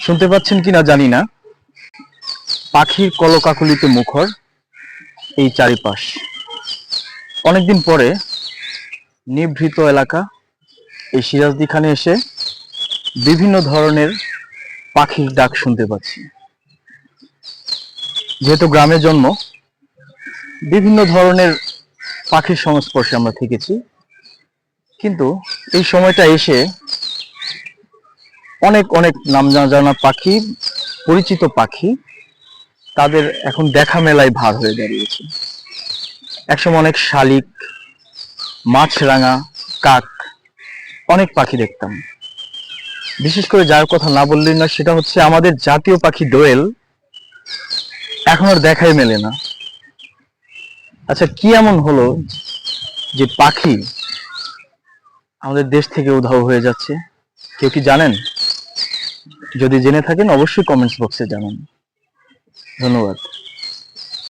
শুনতে পাচ্ছেন কিনা জানি না, পাখির কলকাকলিতে মুখর এই চারিপাশ। অনেকদিন পরে নিভৃত এলাকা এই সিরাজদিখানে এসে বিভিন্ন ধরনের পাখির ডাক শুনতে পাচ্ছি। যেহেতু গ্রামে জন্ম, বিভিন্ন ধরনের পাখির সংস্পর্শে আমরা থেকেছি, কিন্তু এই সময়টা এসে অনেক অনেক নাম না জানা পাখি, পরিচিত পাখি, তাদের এখন দেখা মেলায় ভার হয়ে দাঁড়িয়েছে। একসময় অনেক শালিক, মাছরাঙা, কাক, অনেক পাখি দেখতাম। বিশেষ করে যার কথা না বললেই না, সেটা হচ্ছে আমাদের জাতীয় পাখি দোয়েল। এখন আর দেখাই মেলে না। আচ্ছা, কি এমন হলো যে পাখি আমাদের দেশ থেকে উধাও হয়ে যাচ্ছে? কেউ কি জানেন? যদি জেনে থাকেন অবশ্যই কমেন্টস বক্সে জানান। ধন্যবাদ।